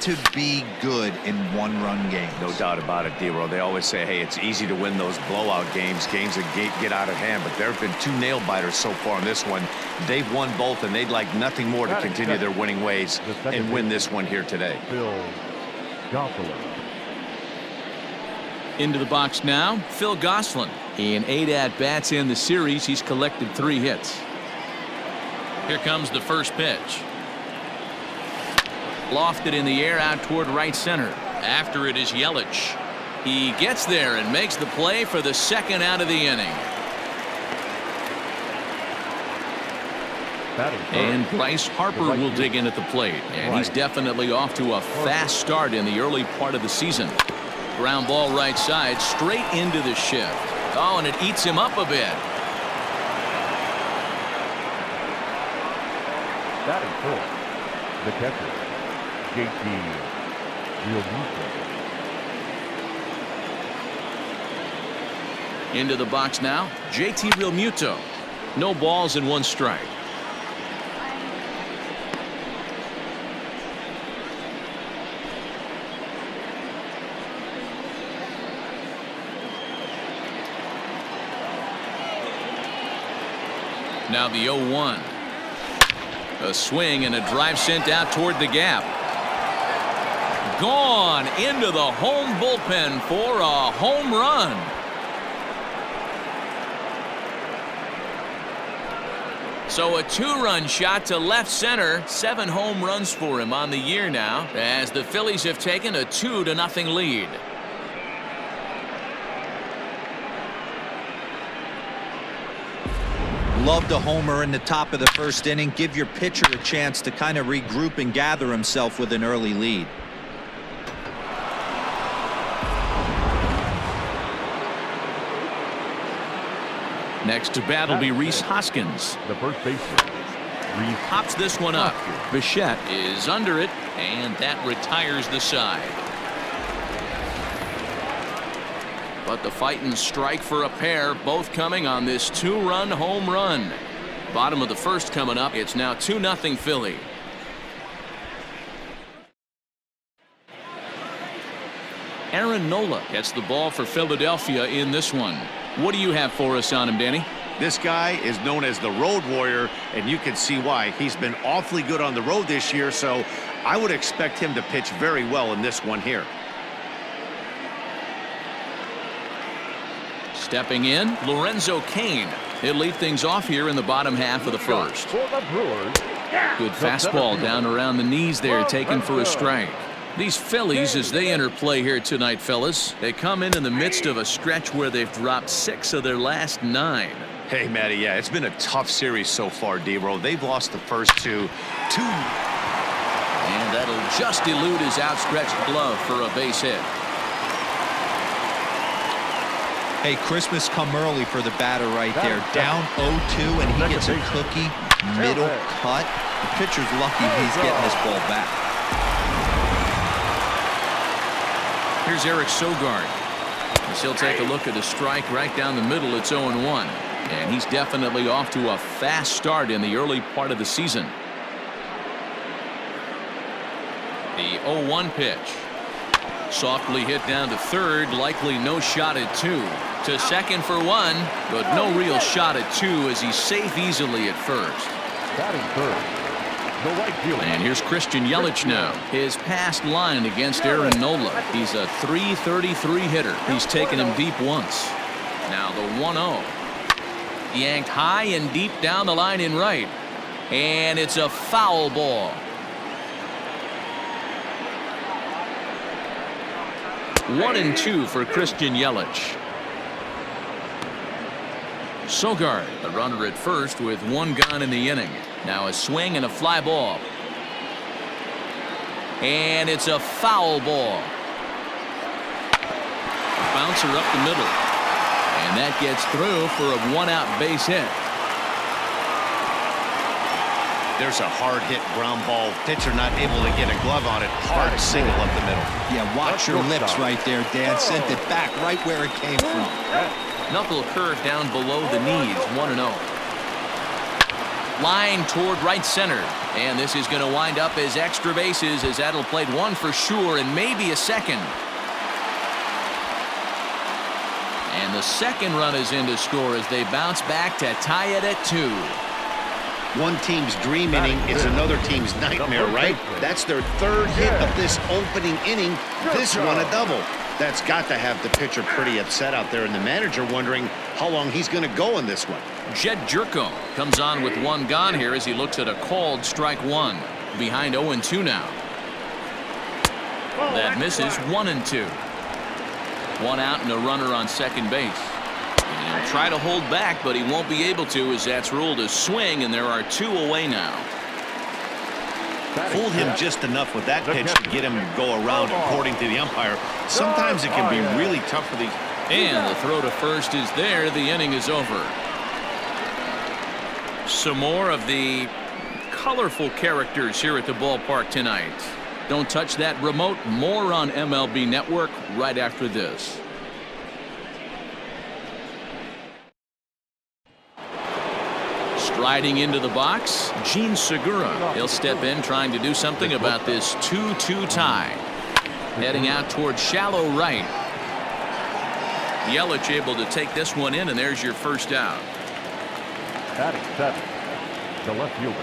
to be good in one-run games. No doubt about it, D-Roll. They always say, hey, it's easy to win those blowout games that get out of hand, but there have been 2 nail-biters so far in this one. They've won both, and they'd like nothing more to continue their winning ways and win this one here today. Into the box now, Phil Gosselin. In 8 at-bats in the series, he's collected 3 hits. Here comes the first pitch. Lofted in the air out toward right center. After it is Yelich. He gets there and makes the play for the 2nd out of the inning. And Bryce Harper will dig in at the plate. And he's definitely off to a fast start in the early part of the season. Ground ball right side, straight into the shift. Oh, and it eats him up a bit. Batting fourth, the catcher, JT Realmuto. Into the box now, JT Realmuto. No balls and 1 strike. Now the 0-1. A swing and a drive sent out toward the gap. Gone into the home bullpen for a home run. So a 2-run shot to left center. 7 home runs for him on the year now, as the Phillies have taken a 2-0 lead. Love the homer in the top of the 1st inning. Give your pitcher a chance to kind of regroup and gather himself with an early lead. Next to bat will be Rhys Hoskins. The first baseman, Rhys Pops this one up. Bichette is under it, and that retires the side. But the fighting strike for a pair, both coming on this 2-run home run. Bottom of the 1st coming up. It's now 2-0 Philly. Aaron Nola gets the ball for Philadelphia in this one. What do you have for us on him, Danny? This guy is known as the road warrior, and you can see why. He's been awfully good on the road this year, so I would expect him to pitch very well in this one here. Stepping in, Lorenzo Cain. He'll lead things off here in the bottom half of the 1st. Good fastball down around the knees there, taken for a strike. These Phillies, as they enter play here tonight, fellas, they come in the midst of a stretch where they've dropped 6 of their last 9. Hey, Matty, yeah, it's been a tough series so far, D-Roll. They've lost the first 2. And that'll just elude his outstretched glove for a base hit. Hey, Christmas come early for the batter right there. Down 0-2, and he gets a cookie, middle cut. The pitcher's lucky he's getting this ball back. Here's Eric Sogard. As he'll take a look at a strike right down the middle. It's 0-1. And he's definitely off to a fast start in the early part of the season. The 0-1 pitch. Softly hit down to 3rd. Likely no shot at 2. To 2nd for 1. But no real shot at 2 as he's safe easily at 1st. Batting 3rd, the right fielder. And here's Christian Yelich now. His past line against Aaron Nola. He's a .333 hitter. He's taken him deep once. Now the 1-0. Yanked high and deep down the line in right. And it's a foul ball. 1-2 for Christian Yelich. Sogard, the runner at 1st with 1 gone in the inning. Now a swing and a fly ball. And it's a foul ball. Bouncer up the middle. And that gets through for a 1-out base hit. There's a hard hit ground ball. Pitcher not able to get a glove on it. Hard single up the middle. Yeah, watch your lips right there, Dan. Sent it back right where it came from. Knuckle curve down below the knees. 1-0. Line toward right center. And this is going to wind up as extra bases, as that'll play one for sure and maybe a second. And the second run is in to score as they bounce back to tie it at 2. One team's dream inning is another team's nightmare, right? That's their third hit of this opening inning. This one a double. That's got to have the pitcher pretty upset out there, and the manager wondering how long he's going to go in this one. Jed Jerko comes on with one gone here as he looks at a called strike one. Behind 0-2 now. That misses 1-2. One out and a runner on second base. And he'll try to hold back, but he won't be able to, as that's ruled a swing, and there are 2 away now. Fooled him just enough with that pitch to get him to go around, according to the umpire. Sometimes it can be really tough for these. And the throw to first is there. The inning is over. Some more of the colorful characters here at the ballpark tonight. Don't touch that remote. More on MLB Network right after this. Striding into the box, Gene Segura. He'll step in trying to do something about this 2-2 tie. Heading out towards shallow right. Yelich able to take this one in, and there's your first out. Batting 7, the left fielder,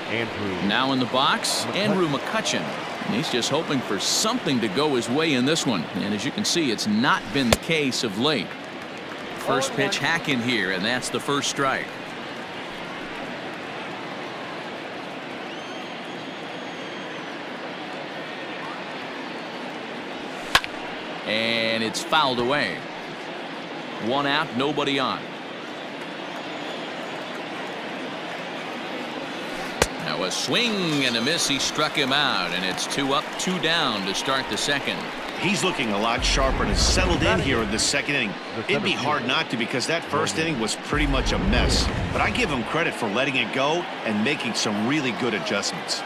Andrew. Now in the box, Andrew McCutchen. And he's just hoping for something to go his way in this one. And as you can see, it's not been the case of late. First pitch hack in here, and that's the first strike. And it's fouled away. One out, nobody on. Now a swing and a miss. He struck him out, and it's 2 up, 2 down to start the second. He's looking a lot sharper and has settled in here in the second inning. It'd be hard not to, because that first inning was pretty much a mess. But I give him credit for letting it go and making some really good adjustments.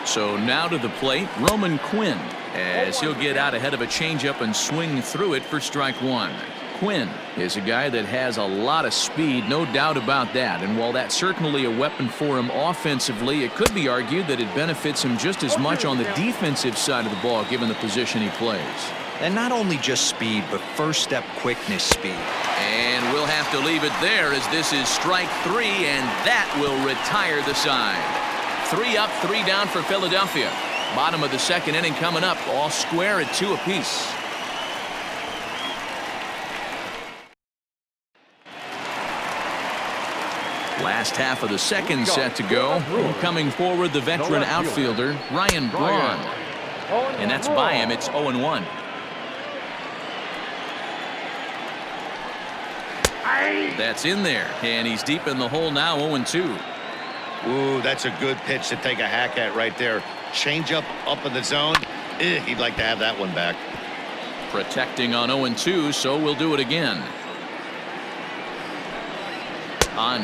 So now to the plate, Roman Quinn, as he'll get out ahead of a changeup and swing through it for strike one. Quinn is a guy that has a lot of speed, no doubt about that. And while that's certainly a weapon for him offensively, it could be argued that it benefits him just as much on the defensive side of the ball, given the position he plays. And not only just speed, but first step quickness speed. And we'll have to leave it there, as this is strike 3, and that will retire the side. 3 up, 3 down for Philadelphia. Bottom of the second inning coming up, all square at 2 apiece. Last half of the second set to go. Coming forward, the veteran outfielder, Ryan Braun. And that's by him. It's 0-1. That's in there. And he's deep in the hole now, 0-2. Ooh, that's a good pitch to take a hack at right there. Change up in the zone. He'd like to have that one back. Protecting on 0-2, so we'll do it again.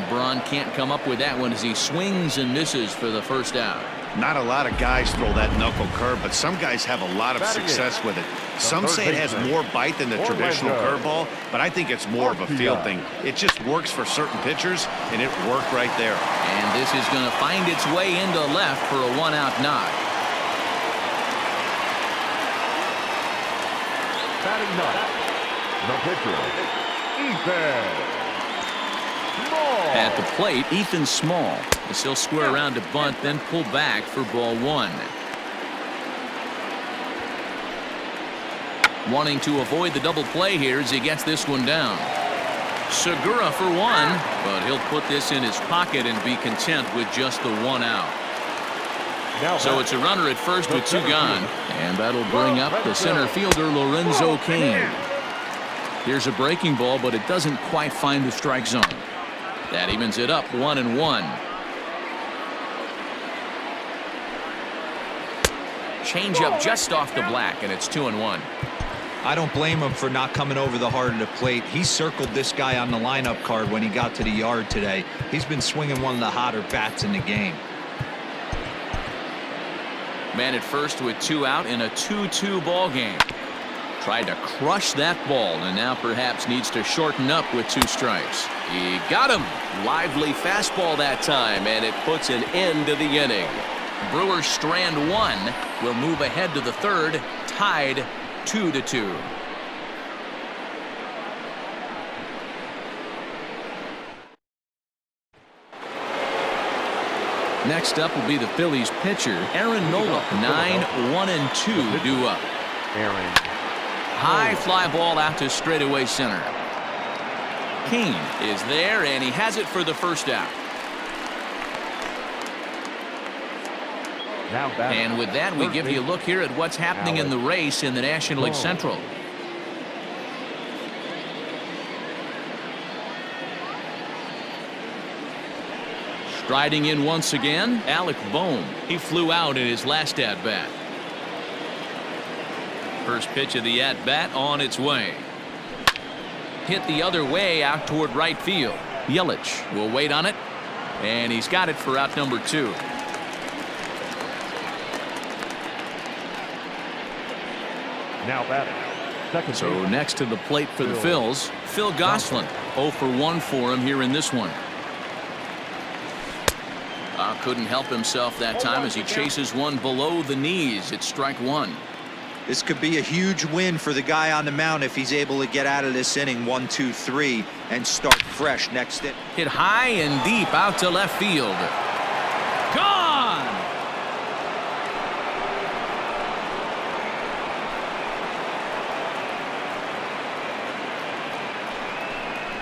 Braun can't come up with that one as he swings and misses for the first out. Not a lot of guys throw that knuckle curve, but some guys have a lot of success with it. Some say it has more bite than the traditional curveball, but I think it's more of a feel thing. It just works for certain pitchers, and it worked right there. And this is going to find its way into left for a 1-out knock. Batting 9, the pitcher, Ethan. At the plate, Ethan Small. He'll square around to bunt, then pull back for ball 1. Wanting to avoid the double play here as he gets this one down. Segura for 1, but he'll put this in his pocket and be content with just the 1 out. So it's a runner at first with 2 gone, and that'll bring up the center fielder, Lorenzo Cain. Here's a breaking ball, but it doesn't quite find the strike zone. That evens it up, 1-1. Change up just off the black, and it's 2-1. I don't blame him for not coming over the heart of the plate. He circled this guy on the lineup card when he got to the yard today. He's been swinging one of the hotter bats in the game. Man at first with 2 out in a 2-2 ball game. Tried to crush that ball, and now perhaps needs to shorten up with 2 strikes. He got him. Lively fastball that time, and it puts an end to the inning. Brewers strand one. Will move ahead to the third, tied 2-2. Next up will be the Phillies pitcher, Aaron Nola. 9-1-2 due up. Aaron. High fly ball out to straightaway center. Kane is there, and he has it for the first out. Now batting. And with that, we give you a look here at what's happening in the race in the National League Central. Striding in once again, Alec Bohm. He flew out in his last at-bat. First pitch of the at-bat on its way. Hit the other way out toward right field. Yelich will wait on it, and he's got it for out number 2. Now batting. Second So base. next to the plate for the Phils, Phil Gosselin. 0 for 1 for him here in this one. Couldn't help himself that time as he chases one below the knees. It's strike 1. This could be a huge win for the guy on the mound if he's able to get out of this inning 1, 2, 3 and start fresh next inning. Hit high and deep out to left field. Gone!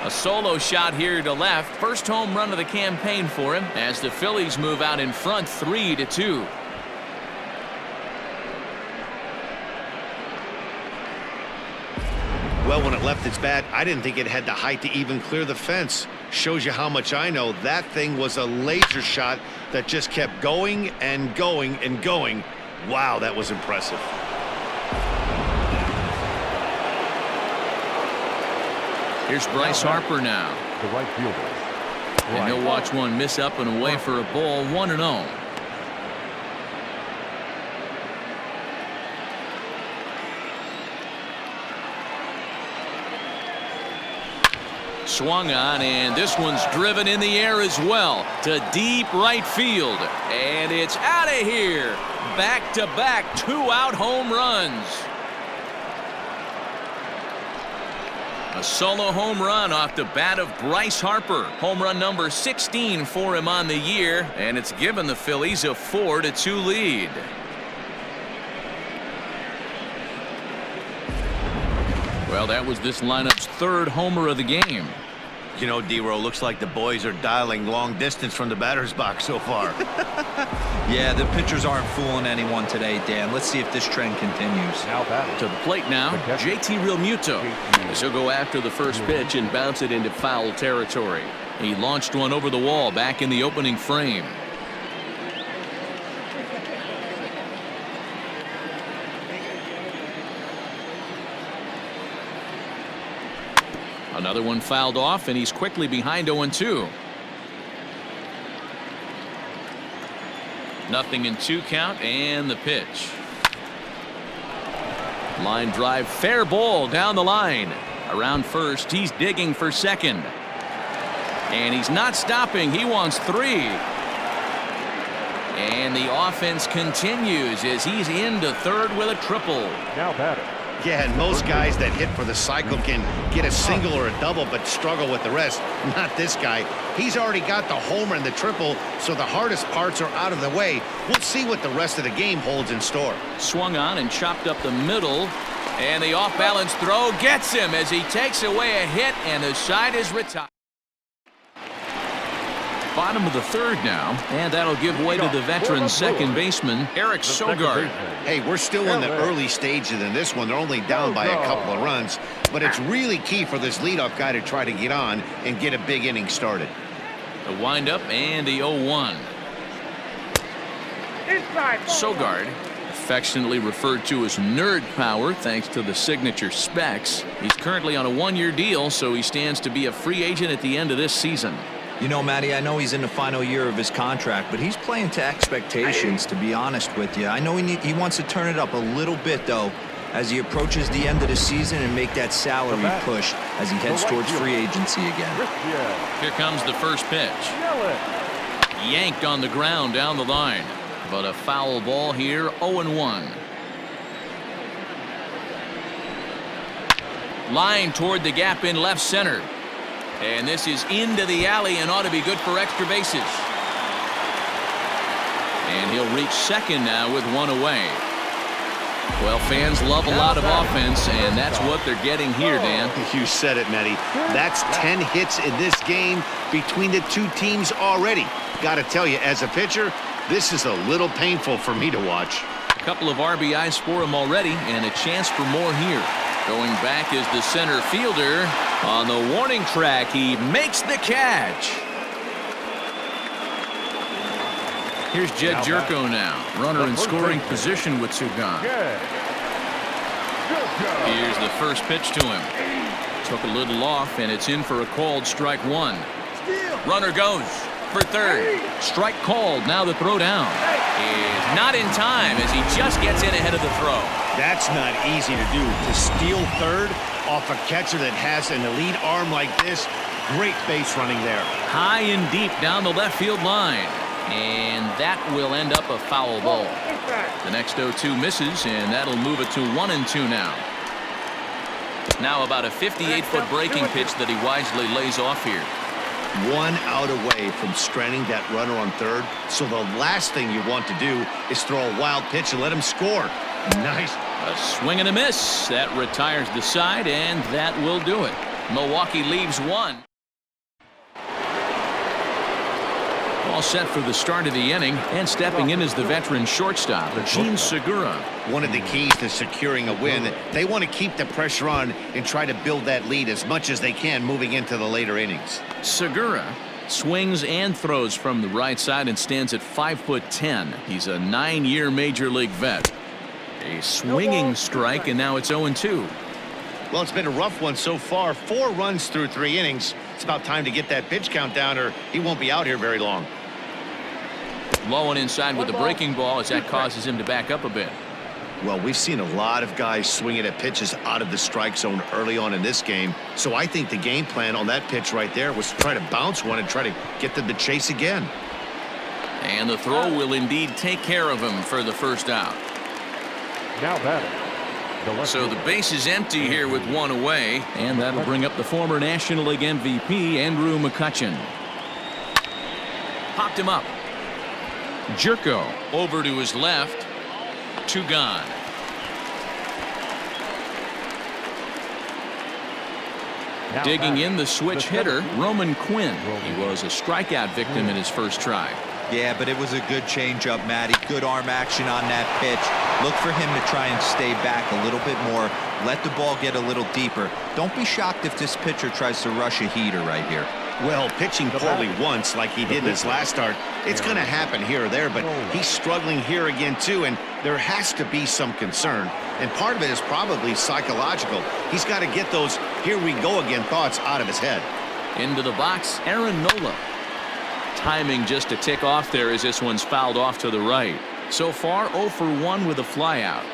A solo shot here to left. First home run of the campaign for him as the Phillies move out in front 3-2. Well, when it left its bat, I didn't think it had the height to even clear the fence. Shows you how much I know. That thing was a laser shot that just kept going and going and going. Wow, that was impressive. Here's Bryce Harper now. The right fielder. And he'll watch one miss up and away for a ball. 1-0. Swung on, and this one's driven in the air as well to deep right field, and it's out of here. Back-to-back 2-out home runs. A solo home run off the bat of Bryce Harper. Home run number 16 for him on the year, and it's given the Phillies a 4-2 lead. Well, that was this lineup's third homer of the game. You know, D-Row, looks like the boys are dialing long distance from the batter's box so far. Yeah, the pitchers aren't fooling anyone today, Dan. Let's see if this trend continues. Now batting. To the plate now, JT Realmuto. As he'll go after the first pitch and bounce it into foul territory. He launched one over the wall back in the opening frame. Another one fouled off, and he's quickly behind 0-2. 0-2 count, and the pitch. Line drive, fair ball down the line. Around first, he's digging for second. And he's not stopping. He wants 3. And the offense continues as he's into third with a triple. Now batting. Yeah, and most guys that hit for the cycle can get a single or a double but struggle with the rest. Not this guy. He's already got the homer and the triple, so the hardest parts are out of the way. We'll see what the rest of the game holds in store. Swung on and chopped up the middle, and the off-balance throw gets him as he takes away a hit, and the side is retired. Bottom of the third now, and that'll give way to the veteran second baseman, Eric Sogard. Hey, we're still in the early stages in this one. They're only down by a couple of runs, but it's really key for this leadoff guy to try to get on and get a big inning started. The windup and the 0-1. Sogard, affectionately referred to as Nerd Power thanks to the signature specs. He's currently on a 1-year deal, so he stands to be a free agent at the end of this season. You know, Matty, I know he's in the final year of his contract, but he's playing to expectations, to be honest with you. I know he wants to turn it up a little bit, though. as he approaches the end of the season and make that salary push as he heads towards free agency again. Here comes the first pitch. Yanked on the ground down the line. But a foul ball here, 0-1. Line toward the gap in left center. And this is into the alley and ought to be good for extra bases. And he'll reach second now with one away. Well, fans love a lot of offense, and that's what they're getting here, Dan. You said it, Matty. That's 10 hits in this game between the two teams already. Got to tell you, as a pitcher, this is a little painful for me to watch. A couple of RBIs for him already, and a chance for more here. Going back is the center fielder. On the warning track, he makes the catch. Here's Jed Jerko now. Runner in scoring position with Sugan. Here's the first pitch to him. Took a little off, and it's in for a called strike one. Runner goes for third. Strike called. Now the throw down is not in time as he just gets in ahead of the throw. That's not easy to do. To steal third off a catcher that has an elite arm like this, great base running there. High and deep down the left field line. And that will end up a foul ball. The next 0-2 misses, and that'll move it to 1-2 now. Now about a 58-foot breaking pitch that he wisely lays off here. 1 out away from stranding that runner on third. So the last thing you want to do is throw a wild pitch and let him score. Nice. A swing and a miss. That retires the side, and that will do it. Milwaukee leaves one. All set for the start of the inning, and stepping in is the veteran shortstop, Gene Segura. One of the keys to securing a win, they want to keep the pressure on and try to build that lead as much as they can moving into the later innings. Segura swings and throws from the right side and stands at 5'10". He's a 9-year major league vet. A swinging strike, and now it's 0-2. Well, it's been a rough one so far. 4 runs through 3 innings. It's about time to get that pitch count down, or he won't be out here very long. Low and inside with the breaking ball as that causes him to back up a bit. Well, we've seen a lot of guys swinging at pitches out of the strike zone early on in this game. So I think the game plan on that pitch right there was to try to bounce one and try to get them to chase again. And the throw will indeed take care of him for the first out. Now batting. So the base is empty here with one away, and that'll bring up the former National League MVP, Andrew McCutchen. Popped him up. Jerko over to his left. 2 gone. Digging in the switch hitter, Roman Quinn. He was a strikeout victim in his first try. Yeah, but it was a good changeup, Matty. Good arm action on that pitch. Look for him to try and stay back a little bit more. Let the ball get a little deeper. Don't be shocked if this pitcher tries to rush a heater right here. Well, pitching poorly once like he did in his last start, it's going to happen here or there, but he's struggling here again too, and there has to be some concern. And part of it is probably psychological. He's got to get those here we go again thoughts out of his head. Into the box, Aaron Nola. Timing just a tick off there as this one's fouled off to the right. So far 0 for 1 with a flyout.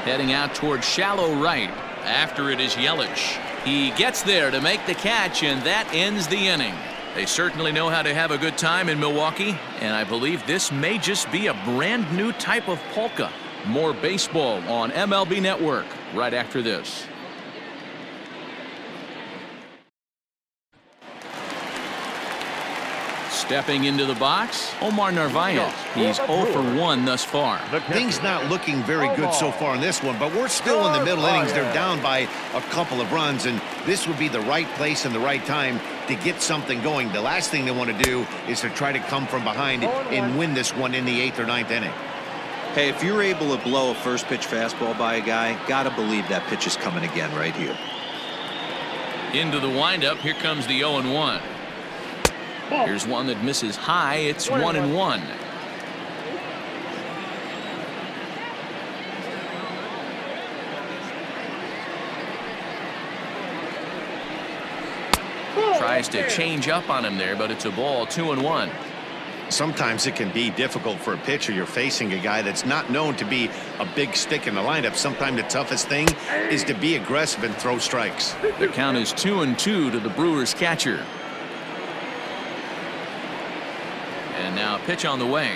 Heading out toward shallow right. After it is Yelich. He gets there to make the catch, and that ends the inning. They certainly know how to have a good time in Milwaukee, and I believe this may just be a brand new type of polka. More baseball on MLB Network right after this. Stepping into the box, Omar Narvaez. He's 0 for 1 thus far. Things not looking very good so far in this one, but we're still in the middle innings. They're down by a couple of runs, and this would be the right place and the right time to get something going. The last thing they want to do is to try to come from behind and win this one in the 8th or 9th inning. Hey, if you're able to blow a first pitch fastball by a guy, gotta believe that pitch is coming again right here. Into the windup, here comes the 0-1. Here's one that misses high. It's 1-1. Tries to change up on him there, but it's a ball. 2-1. Sometimes it can be difficult for a pitcher. You're facing a guy that's not known to be a big stick in the lineup. Sometimes the toughest thing is to be aggressive and throw strikes. The count is 2-2 to the Brewers catcher. And now a pitch on the way.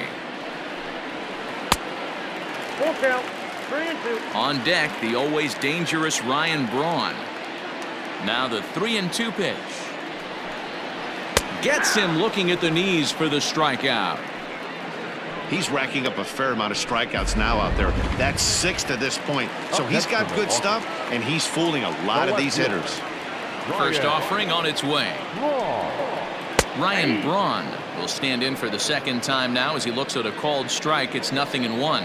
Full count. 3-2. On deck, the always dangerous Ryan Braun. Now the 3-2 pitch. Gets him looking at the knees for the strikeout. He's racking up a fair amount of strikeouts now out there. That's 6 to this point. So he's got good stuff, and he's fooling a lot of these hitters. First offering on its way. Ryan Braun will stand in for the second time now as he looks at a called strike. It's 0-1.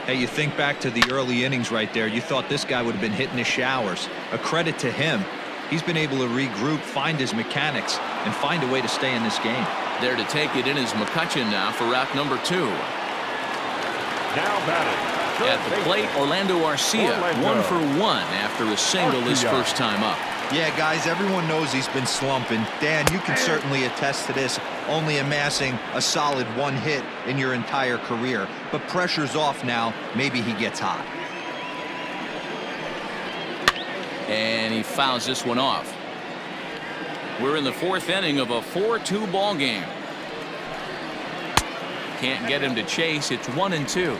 Hey, you think back to the early innings right there. You thought this guy would have been hitting his showers. A credit to him. He's been able to regroup, find his mechanics, and find a way to stay in this game. There to take it in is McCutchen now for route number 2. Now batting. At the plate, Orlando Arcia, 1 for 1 after a single his first time up. Yeah, guys, everyone knows he's been slumping. Dan, you can certainly attest to this, only amassing a solid 1 hit in your entire career. But pressure's off now. Maybe he gets hot. And he fouls this one off. We're in the 4th inning of a 4-2 ball game. Can't get him to chase. It's 1-2.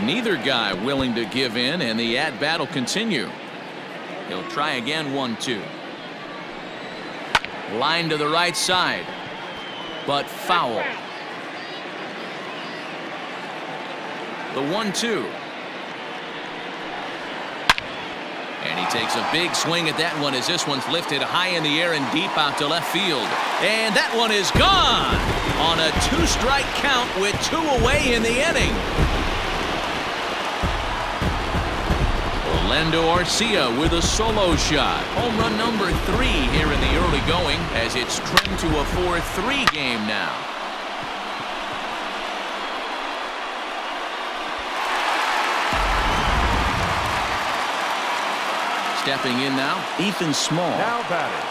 Neither guy willing to give in, and the at-bat will continue. He'll try again. 1-2. Line to the right side, but foul. The 1-2. And he takes a big swing at that one as this one's lifted high in the air and deep out to left field. And that one is gone on a 2-strike count with 2 away in the inning. Orlando Arcia with a solo shot. Home run number 3 here in the early going as it's trimmed to a 4-3 game now. Stepping in now, Ethan Small. Now batting.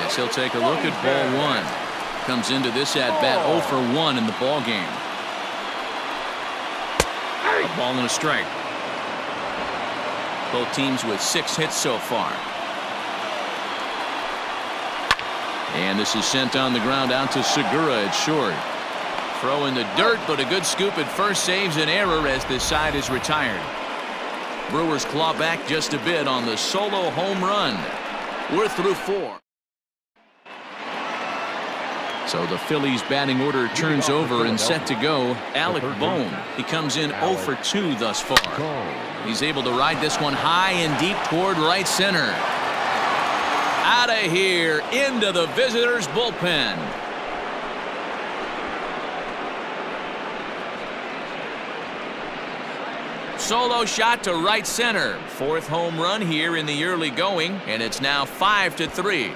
As he'll take a look at ball 1. Comes into this at-bat 0 for 1 in the ball game. A ball and a strike. Both teams with 6 hits so far. And this is sent on the ground out to Segura at short. Throw in the dirt, but a good scoop at first saves an error as this side is retired. Brewers claw back just a bit on the solo home run. We're through 4. So the Phillies batting order turns over and set to go. Alec Bohm. He comes in 0 for 2 thus far. He's able to ride this one high and deep toward right center. Out of here into the visitors' bullpen. Solo shot to right center. 4th home run here in the early going, and it's now 5-3.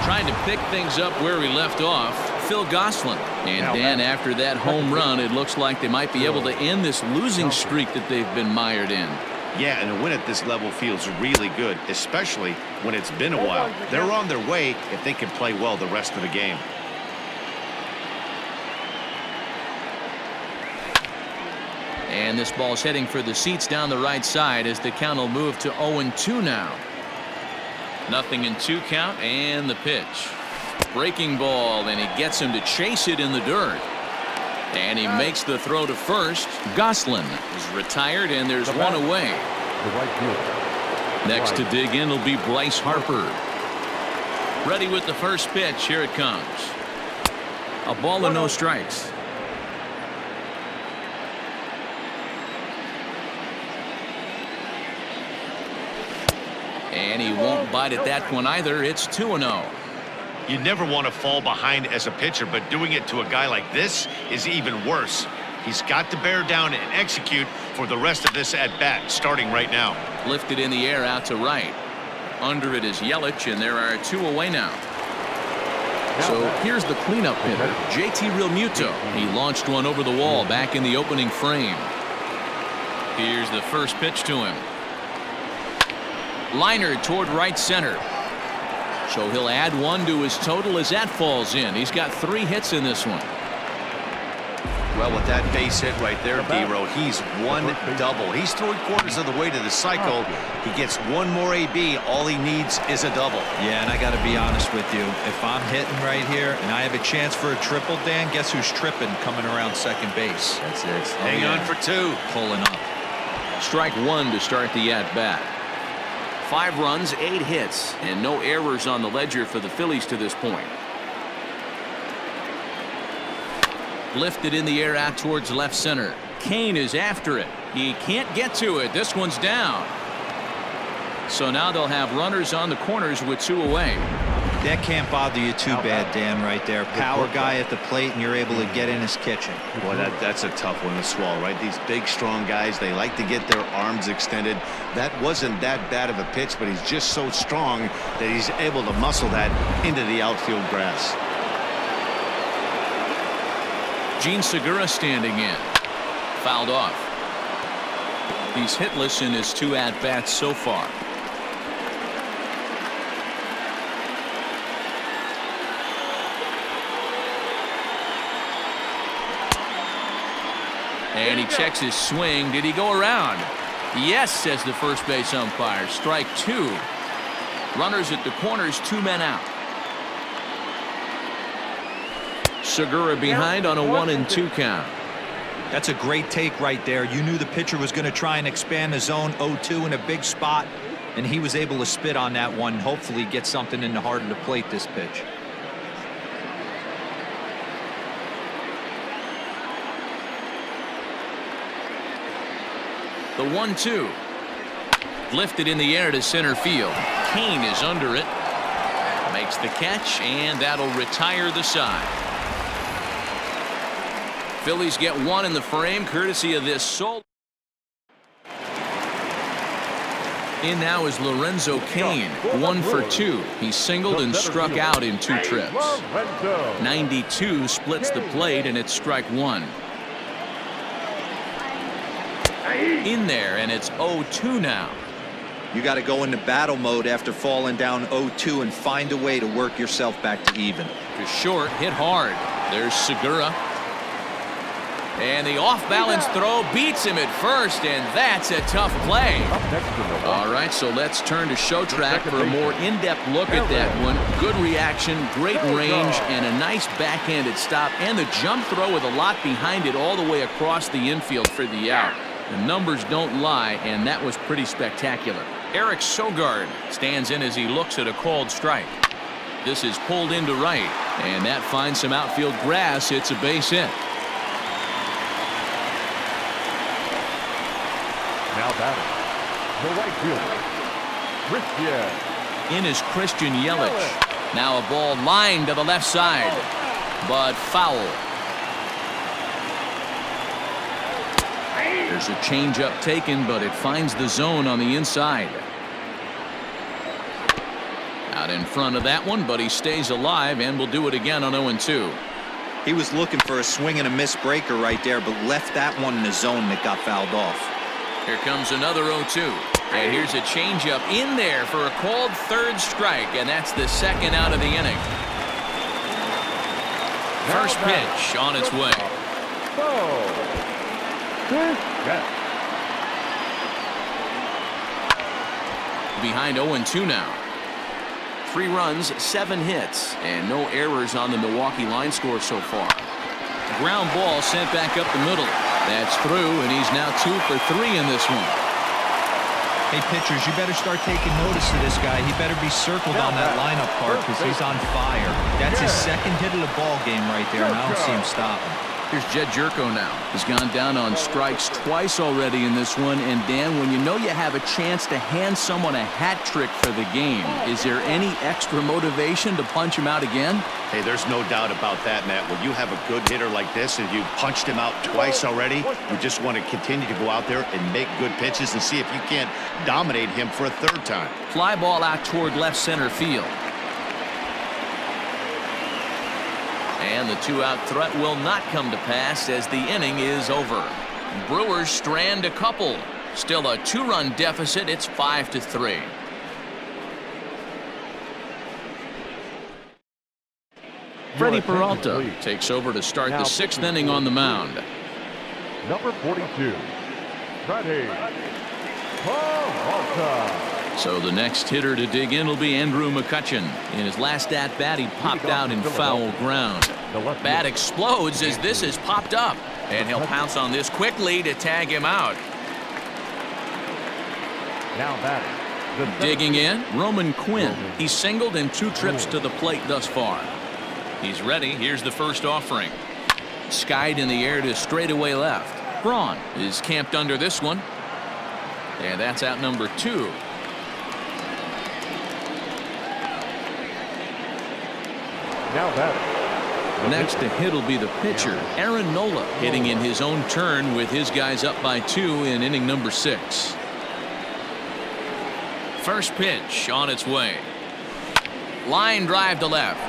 Trying to pick things up where we left off, Phil Gosselin. And Dan, after that home run, it looks like they might be able to end this losing streak that they've been mired in. Yeah, and a win at this level feels really good, especially when it's been a while. They're on their way if they can play well the rest of the game. And this ball's heading for the seats down the right side as the count will move to 0-2 now. 0-2 count, and the pitch. Breaking ball, and he gets him to chase it in the dirt. And he makes the throw to first. Gosselin is retired, and there's one away. Next to dig in will be Bryce Harper. Ready with the first pitch. Here it comes. A ball and no strikes. And he won't bite at that one either. It's 2-0. You never want to fall behind as a pitcher, but doing it to a guy like this is even worse. He's got to bear down and execute for the rest of this at-bat, starting right now. Lifted in the air out to right. Under it is Yelich, and there are 2 away now. So here's the cleanup hitter, JT Realmuto. He launched one over the wall back in the opening frame. Here's the first pitch to him. Liner toward right center. So he'll add 1 to his total as that falls in. He's got 3 hits in this one. Well, with that base hit right there, D-Row, he's 1 double. He's 3/4 of the way to the cycle. He gets 1 more AB. All he needs is a double. Yeah, and I got to be honest with you. If I'm hitting right here and I have a chance for a triple, Dan, guess who's tripping coming around second base? That's it. Hang on for 2. Pulling up. Strike 1 to start the at-bat. 5 runs, 8 hits, and no errors on the ledger for the Phillies to this point. Lifted in the air out towards left center. Kane is after it. He can't get to it. This one's down. So now they'll have runners on the corners with 2 away. That can't bother you too bad, Dan, right there. Power guy at the plate, and you're able to get in his kitchen. Boy, that's a tough one to swallow, right? These big, strong guys, they like to get their arms extended. That wasn't that bad of a pitch, but he's just so strong that he's able to muscle that into the outfield grass. Gene Segura standing in. Fouled off. He's hitless in his 2 at-bats so far. And he checks his swing. Did he go around? Yes, says the first base umpire. Strike 2. Runners at the corners, 2 men out. Segura behind on a 1-2 count. That's a great take right there. You knew the pitcher was going to try and expand the zone 0-2 in a big spot, and he was able to spit on that one. Hopefully get something in the heart of the plate this pitch. The 1-2. Lifted in the air to center field. Kane is under it. Makes the catch, and that'll retire the side. Phillies get 1 in the frame courtesy of this solo. In now is Lorenzo Cain, 1 for 2. He singled and struck out in 2 trips. 92 splits the plate, and it's strike 1. In there, and it's 0-2 now. You got to go into battle mode after falling down 0-2 and find a way to work yourself back to even. Just short, hit hard. There's Segura. And the off-balance throw beats him at first, and that's a tough play. All right, so let's turn to show track for a more in-depth look at that one. Good reaction, great range, and a nice backhanded stop, and the jump throw with a lot behind it all the way across the infield for the out. The numbers don't lie, and that was pretty spectacular. Eric Sogard stands in as he looks at a called strike. This is pulled into right, and that finds some outfield grass. It's a base hit. Now batting, the right fielder, Christian. In is Christian Yelich. Now a ball lined to the left side, but foul. There's a changeup taken, but it finds the zone on the inside. Out in front of that one, but he stays alive and will do it again on 0-2. He was looking for a swing and a miss breaker right there, but left that one in the zone that got fouled off. Here comes another 0-2. And here's a changeup in there for a called 3rd strike, and that's the 2nd out of the inning. First pitch on its way. Behind 0-2 now. 3 runs, 7 hits, and no errors on the Milwaukee line score so far. Ground ball sent back up the middle. That's through, and he's now 2 for 3 in this one. Hey, pitchers, you better start taking notice of this guy. He better be circled on that lineup part because he's on fire. That's his 2nd hit of the ball game right there, and I don't see him stopping. Here's Jed Jerko now. He's gone down on strikes twice already in this one. And Dan, when you know you have a chance to hand someone a hat trick for the game, is there any extra motivation to punch him out again? Hey, there's no doubt about that, Matt. When you have a good hitter like this and you punched him out twice already, you just want to continue to go out there and make good pitches and see if you can't dominate him for a third time. Fly ball out toward left center field. And the two-out threat will not come to pass as the inning is over. Brewers strand a couple. Still a 2-run deficit. It's 5-3. Freddie Peralta takes over to start the 6th inning on the mound. Number 42, Freddie Peralta. So the next hitter to dig in will be Andrew McCutchen. In his last at-bat, he popped out in foul ground. Bat explodes as this is popped up. And he'll pounce on this quickly to tag him out. Now batting. Digging in, Roman Quinn. He's singled in 2 trips to the plate thus far. He's ready. Here's the first offering. Skied in the air to straightaway left. Braun is camped under this one. And that's out number 2. Now batting. Next to hit will be the pitcher, Aaron Nola, hitting in his own turn with his guys up by 2 in inning number 6. First pitch on its way. Line drive to left.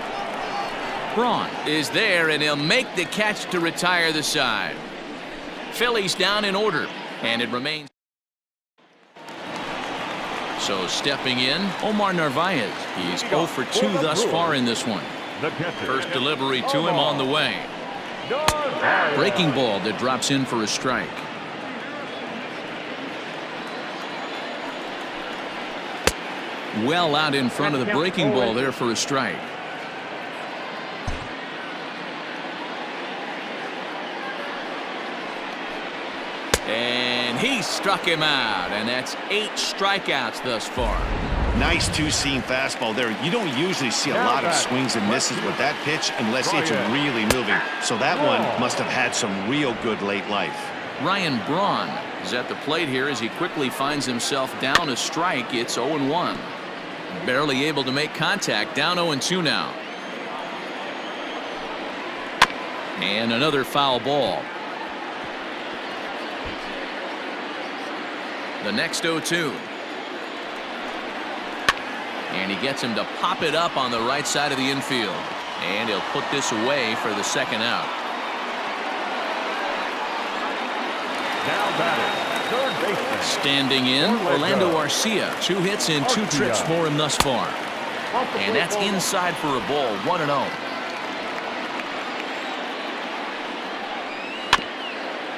Braun is there, and he'll make the catch to retire the side. Phillies down in order, and it remains. So stepping in, Omar Narvaez. He's 0 for 2 thus far in this one. First delivery to him on the way. Breaking ball that drops in for a strike. Well out in front of the breaking ball there for a strike. And he struck him out, and that's 8 strikeouts thus far. Nice two-seam fastball there. You don't usually see a lot of swings and misses with that pitch unless it's really moving. So that one must have had some real good late life. Ryan Braun is at the plate here as he quickly finds himself down a strike. It's 0-1. Barely able to make contact. Down 0-2 now. And another foul ball. The next 0-2. And he gets him to pop it up on the right side of the infield. And he'll put this away for the second out. Now batting, third baseman. Standing in, Orlando Arcia. 2 hits in 2 trips for him thus far. And that's inside for a ball. 1-0.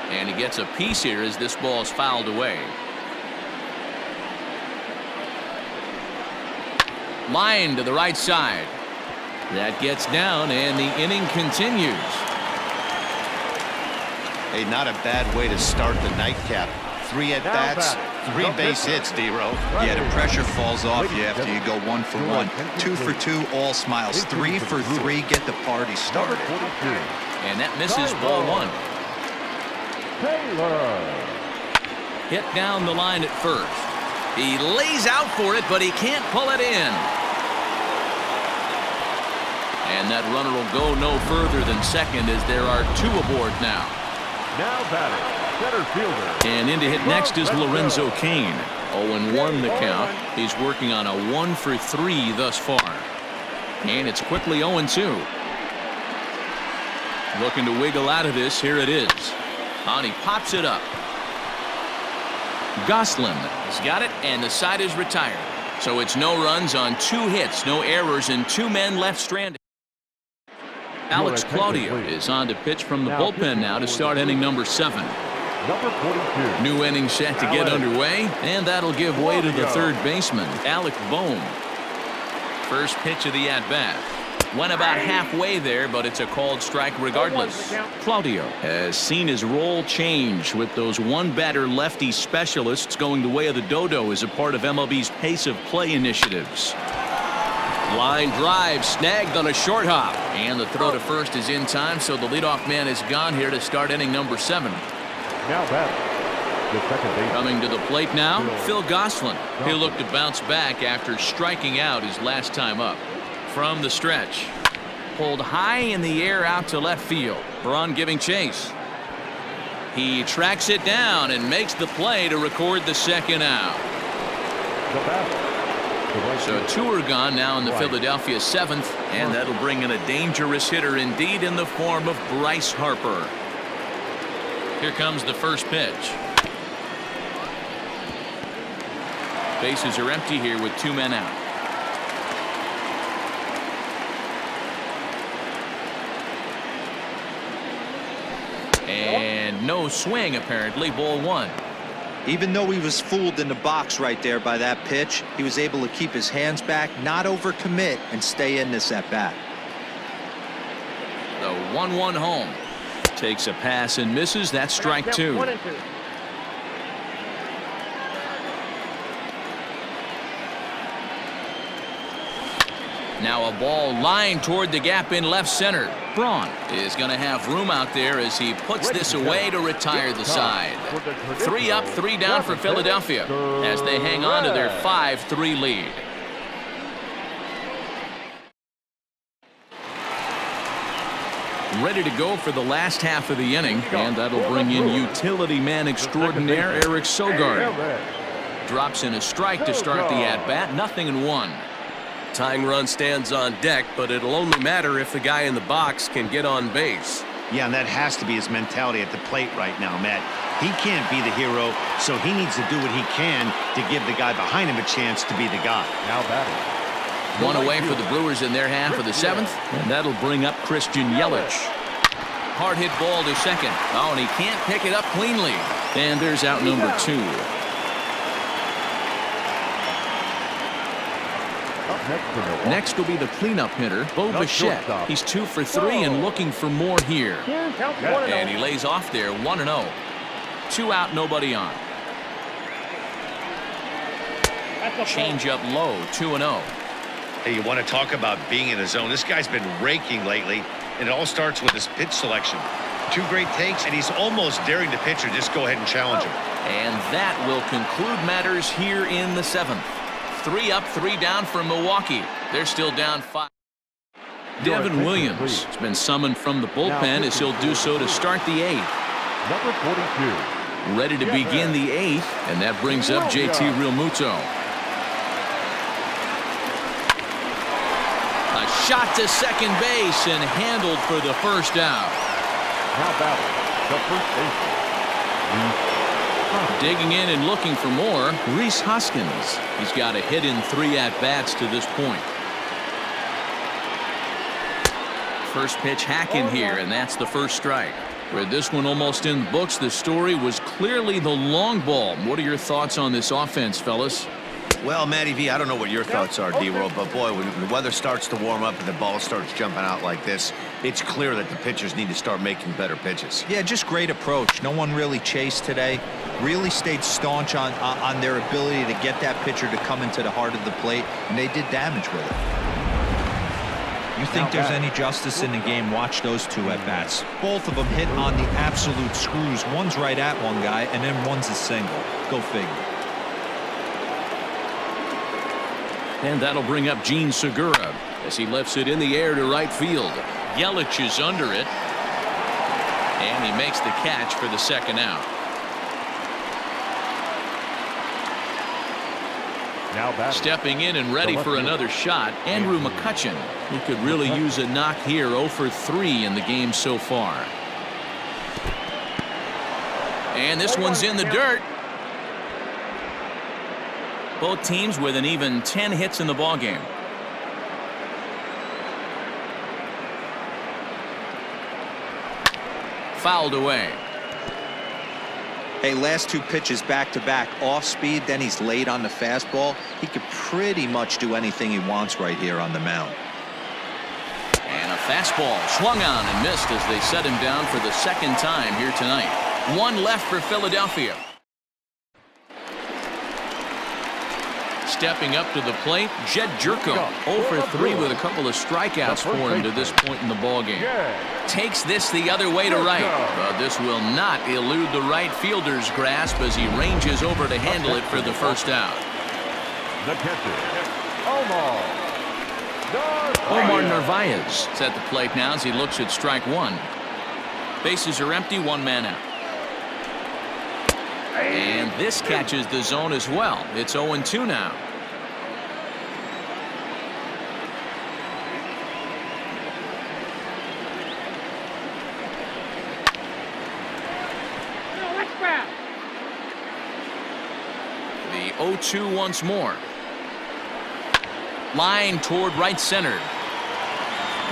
And he gets a piece here as this ball is fouled away. Line to the right side. That gets down, and the inning continues. Hey, not a bad way to start the nightcap. 3 at-bats, 3 base hits, D-Row. Yeah, the pressure falls off you after you go 1 for 1. 2 for 2, all smiles. 3 for 3, get the party started. And that misses ball 1. Taylor. Hit down the line at first. He lays out for it, but he can't pull it in. And that runner will go no further than second as there are 2 aboard now. Now batting, center fielder. And in to hit next is Lorenzo Cain. 0-1 the count. He's working on a 1 for 3 thus far. And it's quickly 0-2. Looking to wiggle out of this. Here it is. And he pops it up. Goslin has got it, and the side is retired. So it's no runs on 2 hits, no errors, and 2 men left stranded. Alex Claudio is on to pitch from the bullpen now to start inning number 7. Number 42. New inning set to get underway, and that'll give way to the third baseman, Alec Bohm. First pitch of the at-bat. Went about halfway there, but it's a called strike regardless. Claudio has seen his role change with those 1-batter lefty specialists going the way of the dodo as a part of MLB's pace of play initiatives. Line drive snagged on a short hop. And the throw to first is in time, so the leadoff man is gone here to start inning number 7. Now batting, the second baseman. Coming to the plate now, Phil Gosselin. He'll look to bounce back after striking out his last time up. From the stretch. Pulled high in the air out to left field. Braun giving chase. He tracks it down and makes the play to record the second out. The batter. So 2 are gone now in the Philadelphia 7th, and that'll bring in a dangerous hitter indeed in the form of Bryce Harper. Here comes the first pitch. Bases are empty here with 2 men out. And no swing apparently. Ball 1. Even though he was fooled in the box right there by that pitch, he was able to keep his hands back, not overcommit, and stay in this at bat. The 1-1 home. Takes a pass and misses. That's strike 2. Now a ball lined toward the gap in left center. Braun is going to have room out there as he puts this away to retire the side. 3 up, 3 down for Philadelphia as they hang on to their 5-3 lead. Ready to go for the last half of the inning, and that'll bring in utility man extraordinaire Eric Sogard. Drops in a strike to start the at-bat. 0-1. Tying run stands on deck, but it'll only matter if the guy in the box can get on base. Yeah, and that has to be his mentality at the plate right now, Matt. He can't be the hero, so he needs to do what he can to give the guy behind him a chance to be the guy. Now batting. 1 away for the Brewers in their half of the 7th, and that'll bring up Christian Yelich. Hard hit ball to second. Oh, and he can't pick it up cleanly. And there's out number 2. Next will be the cleanup hitter, Bo Bichette. He's 2 for 3 and looking for more here. And he lays off there, 1-0. 2 out, nobody on. Change up low, 2-0. Hey, you want to talk about being in the zone? This guy's been raking lately, and it all starts with his pitch selection. 2 great takes, and he's almost daring the pitcher just go ahead and challenge him. And that will conclude matters here in the 7th. 3 up, 3 down for Milwaukee. They're still down 5. Devin Williams has been summoned from the bullpen as he'll do so to start the 8th. Number 42. Ready to begin the 8th, and that brings up JT Realmuto. A shot to second base and handled for the first out. Now batting, the first baseman. Digging in and looking for more, Rhys Hoskins. He's got a hit in 3 at-bats to this point. First pitch hack in here, and that's the first strike. With this one almost in the books, the story was clearly the long ball. What are your thoughts on this offense, fellas? Well, Matty V, I don't know what your thoughts are, D-World, but boy, when the weather starts to warm up and the ball starts jumping out like this, it's clear that the pitchers need to start making better pitches. Yeah, just great approach. No one really chased today. Really stayed staunch on their ability to get that pitcher to come into the heart of the plate, and they did damage with it. You think there's any justice in the game, watch those 2 at-bats. Both of them hit on the absolute screws. One's right at one guy, and then one's a single. Go figure. And that'll bring up Gene Segura as he lifts it in the air to right field. Yelich is under it, and he makes the catch for the second out. Now stepping in and ready for another shot, Andrew McCutchen. He could really use a knock here. 0 for 3 in the game so far. And this one's in the dirt. Both teams with an even 10 hits in the ballgame. Fouled away. Hey, last 2 pitches back-to-back, off speed, then he's late on the fastball. He could pretty much do anything he wants right here on the mound. And a fastball swung on and missed as they set him down for the second time here tonight. 1 left for Philadelphia. Stepping up to the plate, Jed Jerko. 0 for 3 with a couple of strikeouts for him to this point in the ballgame. Takes this the other way to right. But this will not elude the right fielder's grasp as he ranges over to handle it for the first out. The catcher, Omar Narvaez is at the plate now as he looks at strike one. Bases are empty, one man out. And this catches the zone as well. It's 0-2 now. The 0-2 once more. Line toward right center.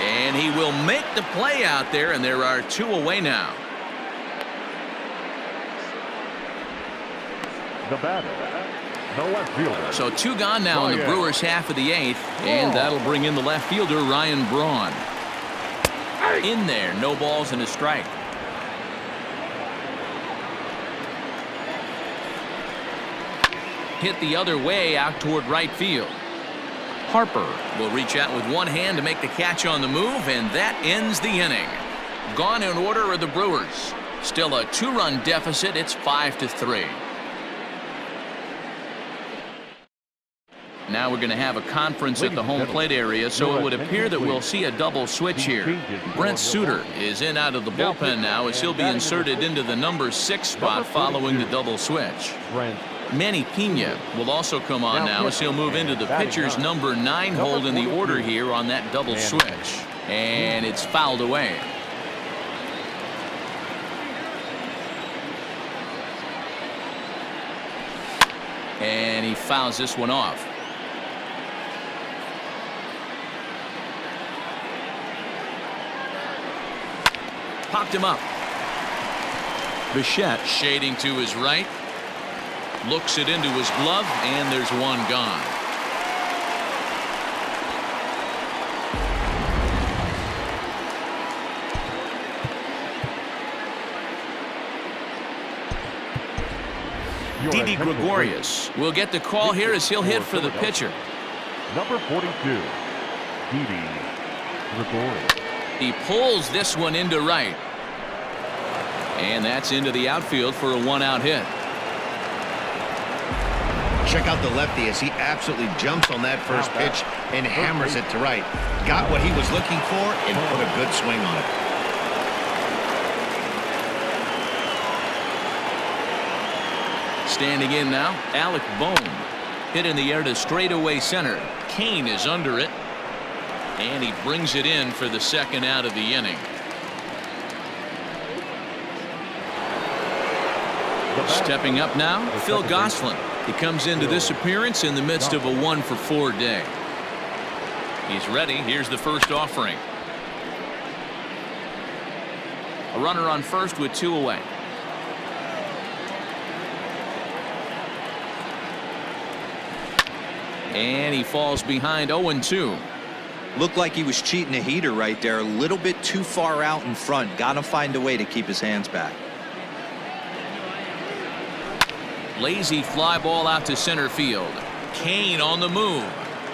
And he will make the play out there, and there are 2 away now. the batter, the left fielder. So 2 gone now in the Brewers half of the 8th, and that'll bring in the left fielder Ryan Braun. In there, no balls and a strike. Hit the other way out toward right field. Harper will reach out with one hand to make the catch on the move, and that ends the inning. Gone in order are the Brewers. Still a 2-run deficit. It's 5-3. Now we're going to have a conference at the home plate area, so it would appear that we'll see a double switch here. Brent Suter is in out of the bullpen now as he'll be inserted into the number 6 spot following the double switch. Manny Pena will also come on now as he'll move into the pitcher's number 9 hold in the order here on that double switch. And it's fouled away. And he fouls this one off. Popped him up. Bichette shading to his right. Looks it into his glove, and there's one gone. Didi Gregorius will get the call here as he'll hit for the pitcher. Number 42, Didi Gregorius. He pulls this one into right. And that's into the outfield for a 1-out hit. Check out the lefty as he absolutely jumps on that first pitch and hammers it to right. Got what he was looking for and put a good swing on it. Standing in now, Alec Bohm. Hit in the air to straightaway center. Kane is under it. And he brings it in for the 2nd out of the inning. Stepping up now, Phil Gosselin. He comes into this appearance in the midst of a 1-for-4 day. He's ready. Here's the first offering. A runner on first with 2 away. And he falls behind 0-2. Looked like he was cheating a heater right there. A little bit too far out in front. Got to find a way to keep his hands back. Lazy fly ball out to center field. Kane on the move.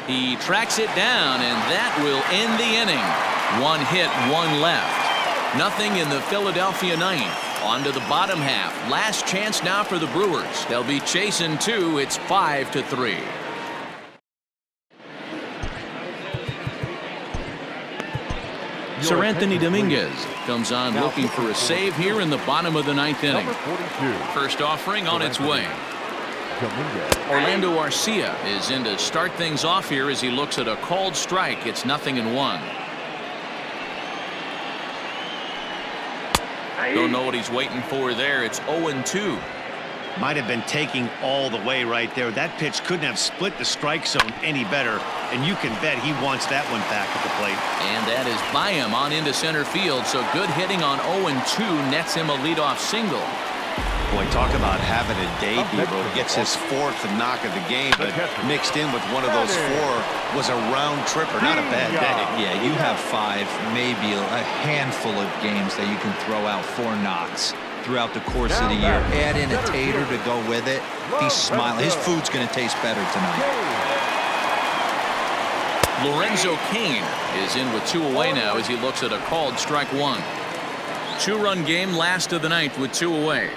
He tracks it down, and that will end the inning. 1 hit, 1 left. Nothing in the Philadelphia 9th. On to the bottom half. Last chance now for the Brewers. They'll be chasing 2. It's 5-3. Sir Anthony Dominguez comes on looking for a save here in the bottom of the 9th inning. First offering on its way. Orlando Arcia is in to start things off here as he looks at a called strike. It's 0-1. Don't know what he's waiting for there. It's 0-2. Might have been taking all the way right there. That pitch couldn't have split the strike zone any better, and you can bet he wants that one back at the plate. And that is by him on into center field, so good hitting on 0-2 nets him a leadoff single. Boy, talk about having a day, Debo. Gets his 4th knock of the game, but mixed in with one of those 4 was a round tripper. Not a bad day. Yeah, you have 5, maybe a handful of games that you can throw out 4 knocks. throughout the course of the year. Add in a tater to go with it. He's smiling. His food's going to taste better tonight. Lorenzo Cain is in with 2 away now as he looks at a called strike 1. 2-run game, last of the ninth with 2 away.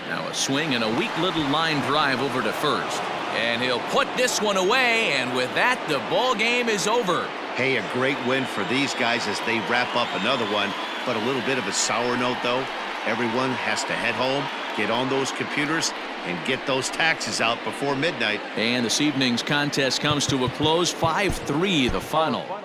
Now a swing and a weak little line drive over to first. And he'll put this one away, and with that, the ball game is over. Hey, a great win for these guys as they wrap up another one. But a little bit of a sour note, though. Everyone has to head home, get on those computers, and get those taxes out before midnight. And this evening's contest comes to a close, 5-3 the final.